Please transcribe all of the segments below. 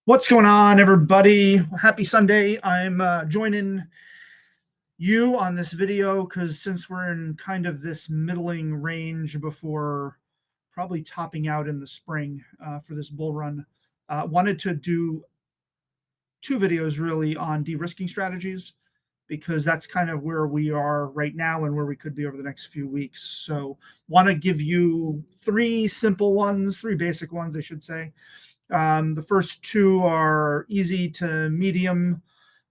What's going on, everybody? Happy Sunday. I'm joining you on this video because since we're in kind of this middling range before probably topping out in the spring for this bull run, wanted to do two videos really on de-risking strategies because that's kind of where we are right now and where we could be over the next few weeks. So want to give you three simple ones, three basic ones, I should say. The first two are easy to medium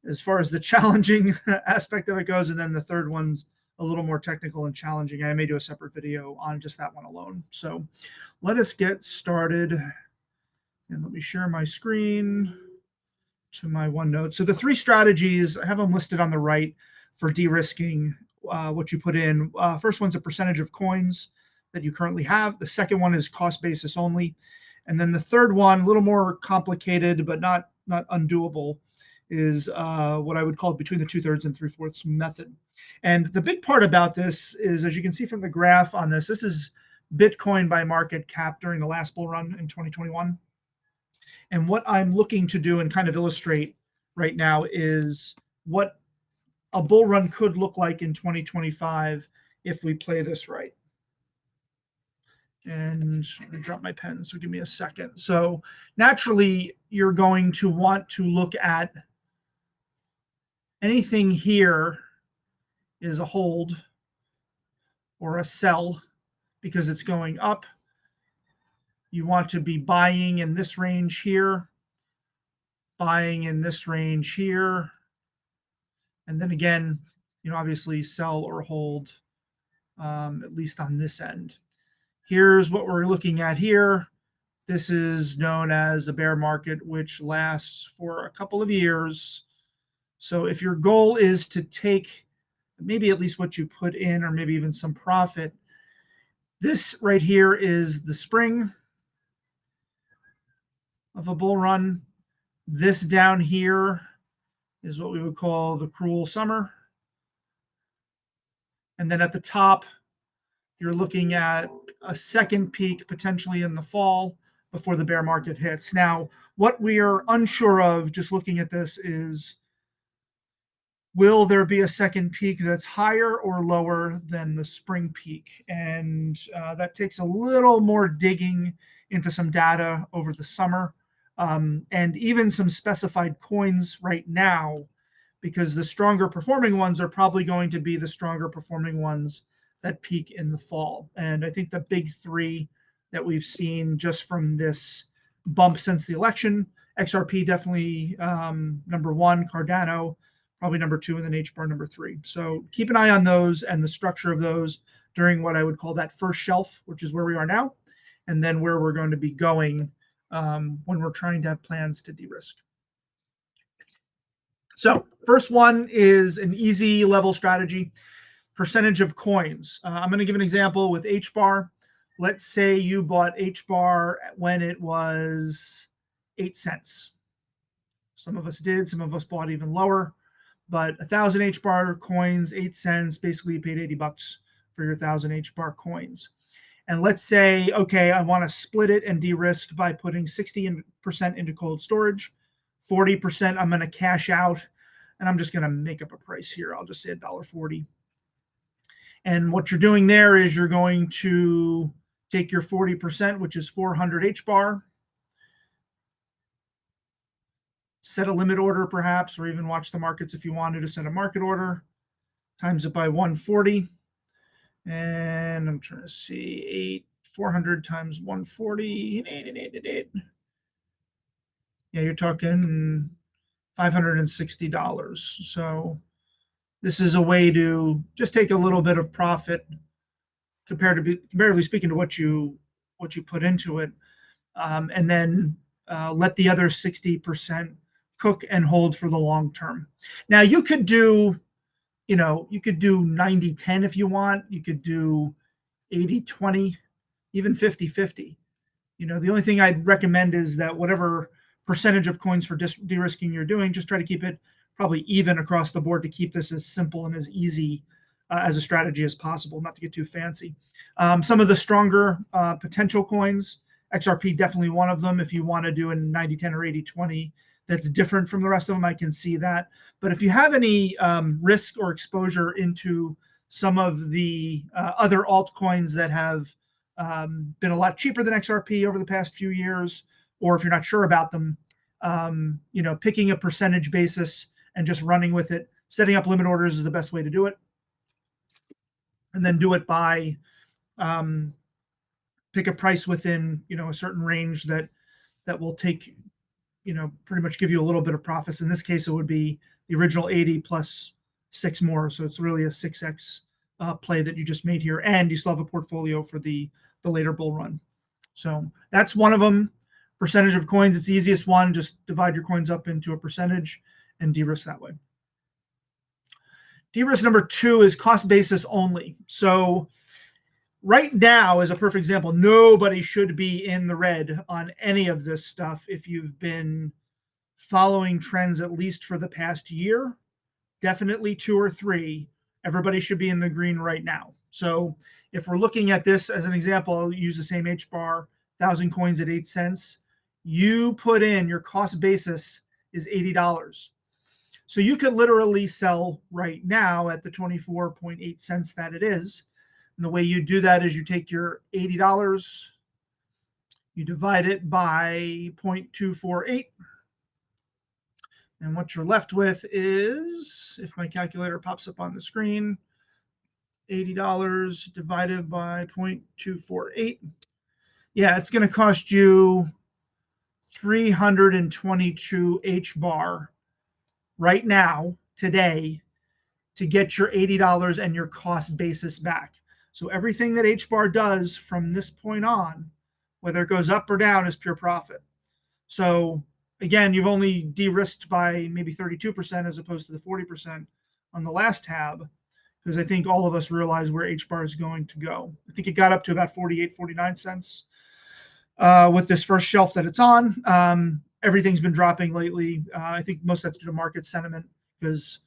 as far as the challenging aspect of it goes. And then the third one's a little more technical and challenging. I may do a separate video on just that one alone. So let us get started. And let me share my screen to my OneNote. So the three strategies, I have them listed on the right for de-risking what you put in. First one's a percentage of coins that you currently have. The second one is cost basis only. And then the third one, a little more complicated, but not undoable, is what I would call between the 2/3 and 3/4 method. And the big part about this is, as you can see from the graph on this, this is Bitcoin by market cap during the last bull run in 2021. And what I'm looking to do and kind of illustrate right now is what a bull run could look like in 2025 if we play this right. And I dropped my pen, so give me a second. So naturally, you're going to want to look at anything here is a hold or a sell because it's going up. You want to be buying in this range here, buying in this range here, and then again, obviously sell or hold, at least on this end. Here's what we're looking at here. This is known as a bear market, which lasts for a couple of years. So if your goal is to take maybe at least what you put in or maybe even some profit, this right here is the spring of a bull run. This down here is what we would call the cruel summer. And then at the top, you're looking at a second peak potentially in the fall before the bear market hits. Now, what we are unsure of just looking at this is, will there be a second peak that's higher or lower than the spring peak? And that takes a little more digging into some data over the summer and even some specified coins right now, because the stronger performing ones are probably going to be the stronger performing ones that peak in the fall. And I think the big three that we've seen just from this bump since the election, XRP definitely number one, Cardano probably number two, and then HBAR number three. So keep an eye on those and the structure of those during what I would call that first shelf, which is where we are now, and then where we're going to be going when we're trying to have plans to de-risk. So first one is an easy level strategy. Percentage of coins. I'm going to give an example with HBAR. Let's say you bought HBAR when it was 8 cents. Some of us did, some of us bought even lower, but 1,000 HBAR coins, 8 cents, basically you paid $80 for your 1,000 HBAR coins. And let's say, okay, I want to split it and de-risk by putting 60% into cold storage, 40% I'm going to cash out, and I'm just going to make up a price here. I'll just say $1.40. And what you're doing there is you're going to take your 40%, which is 400 HBAR, set a limit order perhaps, or even watch the markets if you wanted to set a market order, times it by 140. And I'm trying to see 400 times 140. Yeah, you're talking $560. So this is a way to just take a little bit of profit comparatively speaking to what you put into it, and then let the other 60% cook and hold for the long term. Now you could do, you could do 90-10 if you want. You could do 80-20, even 50-50. The only thing I'd recommend is that whatever percentage of coins for de-risking you're doing, just try to keep it probably even across the board to keep this as simple and as easy as a strategy as possible, not to get too fancy. Some of the stronger potential coins, XRP definitely one of them. If you want to do a 90-10 or 80-20, that's different from the rest of them, I can see that. But if you have any risk or exposure into some of the other altcoins that have been a lot cheaper than XRP over the past few years, or if you're not sure about them, picking a percentage basis and just running with it, setting up limit orders is the best way to do it. And then do it by pick a price within, a certain range that will take, pretty much give you a little bit of profits. In this case, it would be the original 80 plus 6 more. So it's really a 6x play that you just made here. And you still have a portfolio for the later bull run. So that's one of them. Percentage of coins, it's the easiest one. Just divide your coins up into a percentage and de-risk that way. De-risk number 2 is cost basis only. So right now, as a perfect example, nobody should be in the red on any of this stuff if you've been following trends at least for the past year, definitely 2 or 3. Everybody should be in the green right now. So if we're looking at this as an example, I'll use the same HBAR, 1,000 coins at 8 cents. You put in your cost basis is $80. So you could literally sell right now at the 24.8 cents that it is. And the way you do that is you take your $80, you divide it by 0.248. And what you're left with is, if my calculator pops up on the screen, $80 divided by 0.248. Yeah, it's going to cost you 322 HBAR right now, today, to get your $80 and your cost basis back. So everything that HBAR does from this point on, whether it goes up or down, is pure profit. So again, you've only de-risked by maybe 32% as opposed to the 40% on the last tab, because I think all of us realize where HBAR is going to go. I think it got up to about 48, 49 cents with this first shelf that it's on. Everything's been dropping lately. I think most of that's due to market sentiment, because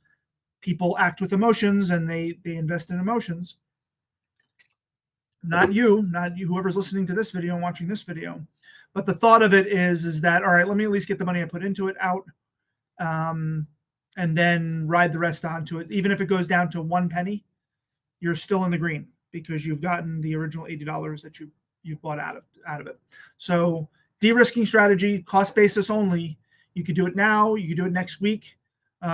people act with emotions and they invest in emotions. Not you, whoever's listening to this video and watching this video. But the thought of it is that, all right, let me at least get the money I put into it out, and then ride the rest onto it. Even if it goes down to 1 penny, you're still in the green because you've gotten the original $80 that you've bought out of it. So de-risking strategy, cost basis only. You could do it now. You could do it next week.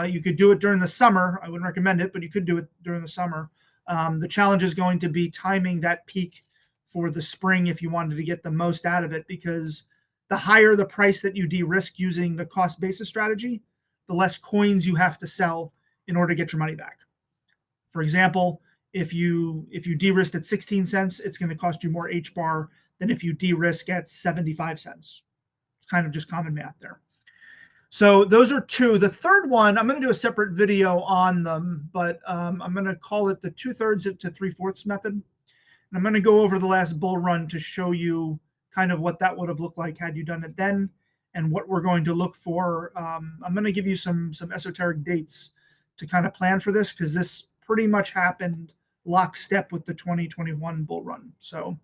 You could do it during the summer. I wouldn't recommend it, but you could do it during the summer. The challenge is going to be timing that peak for the spring if you wanted to get the most out of it, because the higher the price that you de-risk using the cost basis strategy, the less coins you have to sell in order to get your money back. For example, if you de-risked at 16 cents, it's going to cost you more HBAR than if you de-risk at 75 cents. It's kind of just common math there. So those are 2. The third one, I'm going to do a separate video on them, but I'm going to call it the 2/3 to 3/4 method. And I'm going to go over the last bull run to show you kind of what that would have looked like had you done it then, and what we're going to look for. I'm going to give you some esoteric dates to kind of plan for this, because this pretty much happened lockstep with the 2021 bull run. So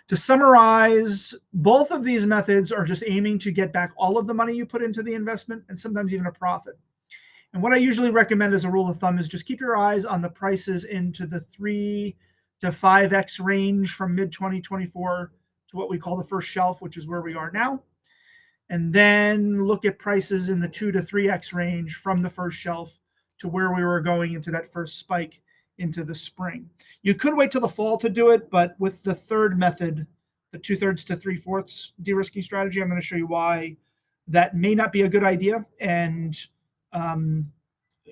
to summarize, both of these methods are just aiming to get back all of the money you put into the investment, and sometimes even a profit. And what I usually recommend as a rule of thumb is just keep your eyes on the prices into the 3 to 5x range from mid-2024 to what we call the first shelf, which is where we are now. And then look at prices in the 2 to 3x range from the first shelf to where we were going into that first spike into the spring. You could wait till the fall to do it, but with the third method, the 2/3 to 3/4 de-risking strategy, I'm going to show you why that may not be a good idea. And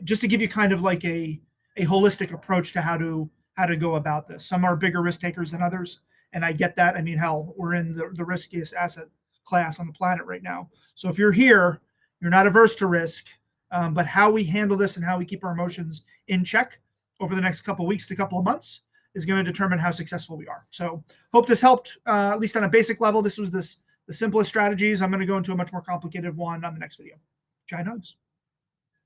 just to give you kind of like a holistic approach to how to go about this. Some are bigger risk takers than others, and I get that. I mean, hell, we're in the riskiest asset class on the planet right now. So if you're here, you're not averse to risk, but how we handle this and how we keep our emotions in check over the next couple of weeks to couple of months is going to determine how successful we are. So hope this helped, at least on a basic level. This was the simplest strategies. I'm going to go into a much more complicated one on the next video. Giant hugs.